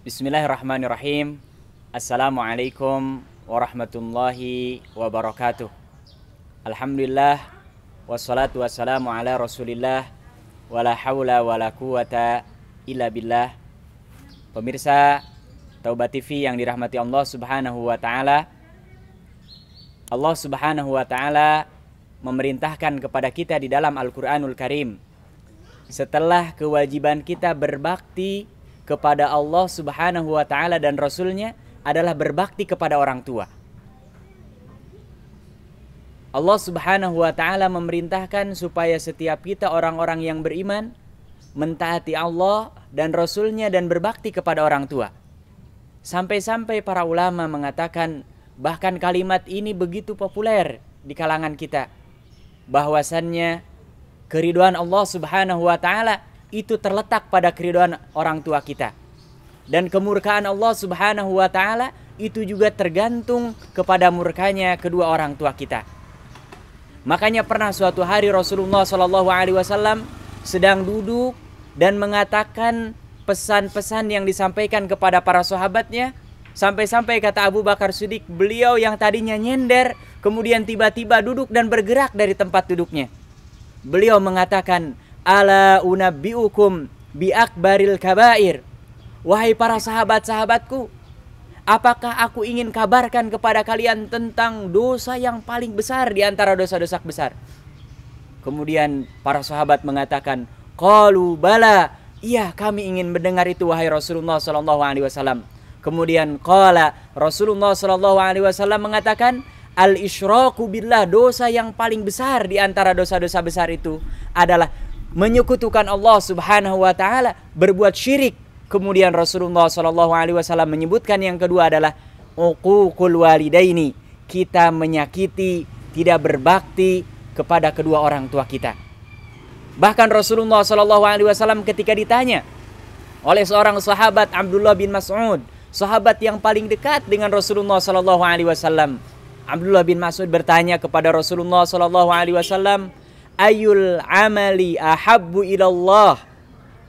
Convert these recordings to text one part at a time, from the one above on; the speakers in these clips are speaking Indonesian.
Bismillahirrahmanirrahim. Assalamualaikum warahmatullahi wabarakatuh. Alhamdulillah wassalatu wassalamu ala Rasulillah wala haula wala quwata illa billah. Pemirsa Taubat TV yang dirahmati Allah Subhanahu wa taala. Allah Subhanahu wa taala memerintahkan kepada kita di dalam Al-Qur'anul Karim, setelah kewajiban kita berbakti kepada Allah Subhanahu wa taala dan Rasulnya adalah berbakti kepada orang tua. Allah Subhanahu wa taala memerintahkan supaya setiap kita orang-orang yang beriman mentaati Allah dan Rasulnya dan berbakti kepada orang tua. Sampai-sampai para ulama mengatakan, bahkan kalimat ini begitu populer di kalangan kita, bahwasannya keridhaan Allah Subhanahu wa taala itu terletak pada keridhaan orang tua kita, dan kemurkaan Allah Subhanahu wa taala itu juga tergantung kepada murkanya kedua orang tua kita. Makanya pernah suatu hari Rasulullah SAW sedang duduk dan mengatakan pesan-pesan yang disampaikan kepada para sahabatnya, sampai-sampai kata Abu Bakar Siddiq, beliau yang tadinya nyender kemudian tiba-tiba duduk dan bergerak dari tempat duduknya. Beliau mengatakan, ala unabbiukum bi akbaril kabair. Wahai para sahabat-sahabatku, apakah aku ingin kabarkan kepada kalian tentang dosa yang paling besar di antara dosa-dosa besar? Kemudian para sahabat mengatakan, qalu bala, iya kami ingin mendengar itu wahai Rasulullah sallallahu alaihi wasallam. Kemudian qala Rasulullah sallallahu alaihi wasallam mengatakan, al-isyraku billah, dosa yang paling besar di antara dosa-dosa besar itu adalah menyekutukan Allah Subhanahu wa taala, berbuat syirik. Kemudian Rasulullah sallallahu alaihi wasallam menyebutkan yang kedua adalah uququl walidaini, kita menyakiti, tidak berbakti kepada kedua orang tua kita. Bahkan Rasulullah sallallahu alaihi wasallam ketika ditanya oleh seorang sahabat, Abdullah bin Mas'ud, sahabat yang paling dekat dengan Rasulullah sallallahu alaihi wasallam, Abdullah bin Mas'ud bertanya kepada Rasulullah sallallahu alaihi wasallam, ayul amali ahabbu ilallah,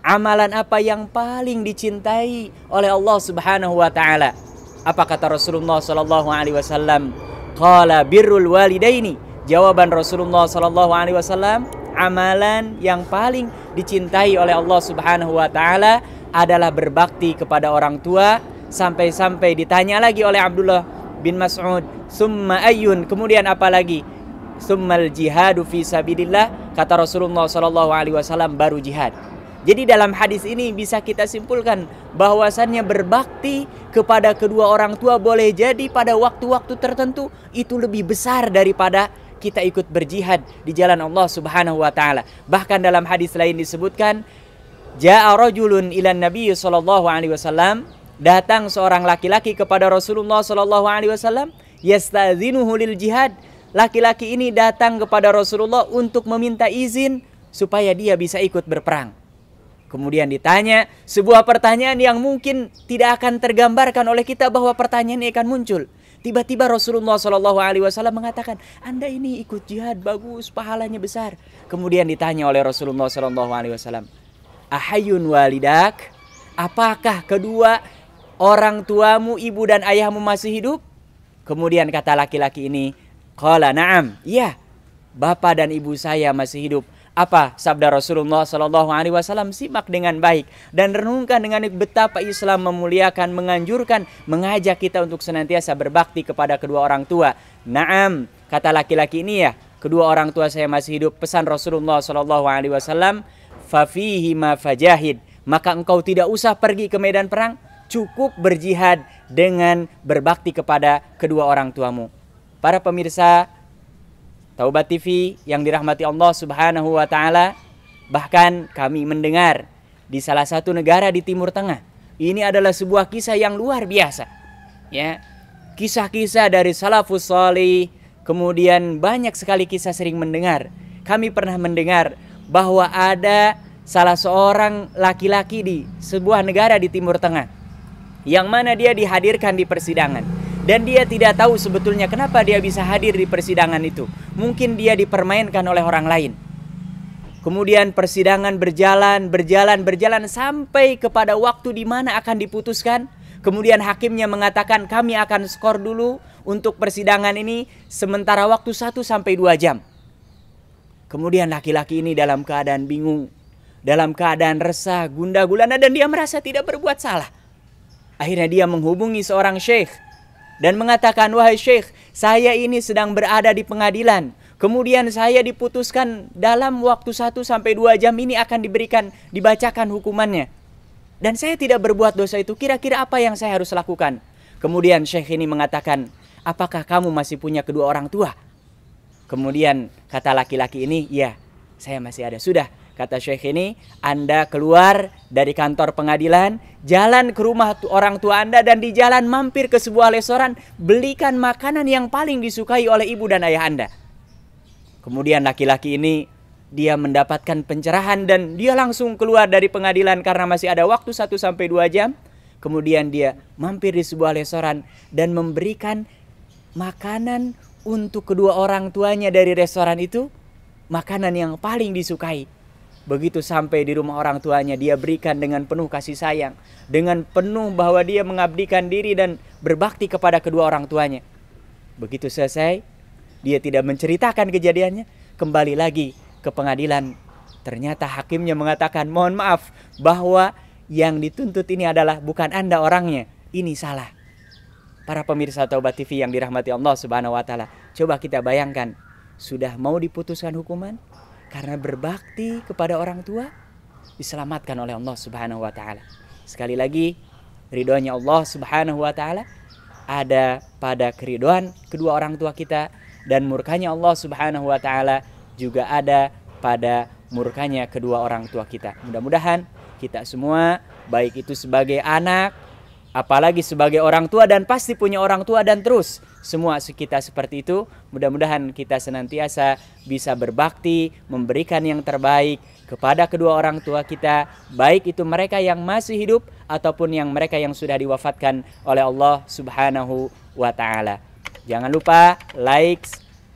amalan apa yang paling dicintai oleh Allah Subhanahu wa taala? Apa kata Rasulullah sallallahu alaihi wasallam? Qala birrul walidaini. Jawaban Rasulullah sallallahu alaihi wasallam, amalan yang paling dicintai oleh Allah Subhanahu wa taala adalah berbakti kepada orang tua. Sampai-sampai ditanya lagi oleh Abdullah bin Mas'ud, summa ayyun, kemudian apa lagi? Summal jihadu fi sabilillah, kata Rasulullah sallallahu alaihi wasallam, baru jihad. Jadi dalam hadis ini bisa kita simpulkan bahwasannya berbakti kepada kedua orang tua boleh jadi pada waktu-waktu tertentu itu lebih besar daripada kita ikut berjihad di jalan Allah Subhanahu wa taala. Bahkan dalam hadis lain disebutkan, jaa rajulun ilan nabiy sallallahu alaihi wasallam, datang seorang laki-laki kepada Rasulullah sallallahu alaihi wasallam, yastazinuhu lil jihad. Laki-laki ini datang kepada Rasulullah untuk meminta izin supaya dia bisa ikut berperang. Kemudian ditanya sebuah pertanyaan yang mungkin tidak akan tergambarkan oleh kita bahwa pertanyaan ini akan muncul. Tiba-tiba Rasulullah SAW mengatakan, Anda ini ikut jihad, bagus, pahalanya besar. Kemudian ditanya oleh Rasulullah SAW, ahayun walidak, apakah kedua orang tuamu, ibu dan ayahmu masih hidup? Kemudian kata laki-laki ini, qala na'am, iya, bapak dan ibu saya masih hidup. Apa sabda Rasulullah SAW? Simak dengan baik dan renungkan dengan betapa Islam memuliakan, menganjurkan, mengajak kita untuk senantiasa berbakti kepada kedua orang tua. Na'am, kata laki-laki ini, ya, kedua orang tua saya masih hidup. Pesan Rasulullah SAW, fafihi ma fajahid, maka engkau tidak usah pergi ke medan perang, cukup berjihad dengan berbakti kepada kedua orang tuamu. Para pemirsa Taubat TV yang dirahmati Allah Subhanahu wa taala, bahkan kami mendengar di salah satu negara di Timur Tengah, ini adalah sebuah kisah yang luar biasa. Ya, kisah-kisah dari salafus salih, kemudian banyak sekali kisah sering mendengar. Kami pernah mendengar bahwa ada salah seorang laki-laki di sebuah negara di Timur Tengah yang mana dia dihadirkan di persidangan. Dan dia tidak tahu sebetulnya kenapa dia bisa hadir di persidangan itu. Mungkin dia dipermainkan oleh orang lain. Kemudian persidangan berjalan sampai kepada waktu di mana akan diputuskan. Kemudian hakimnya mengatakan kami akan skor dulu untuk persidangan ini sementara waktu 1 sampai 2 jam. Kemudian laki-laki ini dalam keadaan bingung, dalam keadaan resah, gundah gulana, dan dia merasa tidak berbuat salah. Akhirnya dia menghubungi seorang syekh dan mengatakan, wahai syekh, saya ini sedang berada di pengadilan. Kemudian saya diputuskan dalam waktu 1 sampai 2 jam ini akan dibacakan hukumannya. Dan saya tidak berbuat dosa itu, kira-kira apa yang saya harus lakukan? Kemudian syekh ini mengatakan, apakah kamu masih punya kedua orang tua? Kemudian kata laki-laki ini, ya, saya masih ada. Sudah, kata syekh ini, Anda keluar dari kantor pengadilan, jalan ke rumah orang tua Anda, dan di jalan mampir ke sebuah restoran, belikan makanan yang paling disukai oleh ibu dan ayah Anda. Kemudian laki-laki ini dia mendapatkan pencerahan dan dia langsung keluar dari pengadilan karena masih ada waktu 1 sampai 2 jam. Kemudian dia mampir di sebuah restoran dan memberikan makanan untuk kedua orang tuanya dari restoran itu, makanan yang paling disukai. Begitu sampai di rumah orang tuanya, dia berikan dengan penuh kasih sayang, dengan penuh bahwa dia mengabdikan diri dan berbakti kepada kedua orang tuanya. Begitu selesai, dia tidak menceritakan kejadiannya, kembali lagi ke pengadilan. Ternyata hakimnya mengatakan, mohon maaf bahwa yang dituntut ini adalah bukan Anda orangnya, ini salah. Para pemirsa Taubat TV yang dirahmati Allah Subhanahu wa taala, coba kita bayangkan, sudah mau diputuskan hukuman karena berbakti kepada orang tua, diselamatkan oleh Allah Subhanahu wa taala. Sekali lagi, ridhonya Allah Subhanahu wa taala ada pada keridhoan kedua orang tua kita, dan murkanya Allah Subhanahu wa taala juga ada pada murkanya kedua orang tua kita. Mudah-mudahan kita semua, baik itu sebagai anak, apalagi sebagai orang tua, dan pasti punya orang tua, dan terus semua kita seperti itu. Mudah-mudahan kita senantiasa bisa berbakti, memberikan yang terbaik kepada kedua orang tua kita, baik itu mereka yang masih hidup ataupun yang mereka yang sudah diwafatkan oleh Allah Subhanahu wa taala. Jangan lupa like,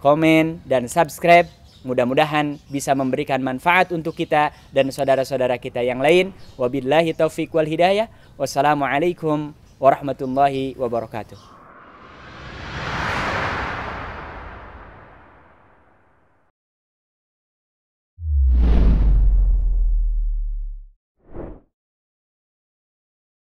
komen, dan subscribe. Mudah-mudahan bisa memberikan manfaat untuk kita dan saudara-saudara kita yang lain. Wabillahi taufiq wal hidayah. Wassalamualaikum warahmatullahi wabarakatuh.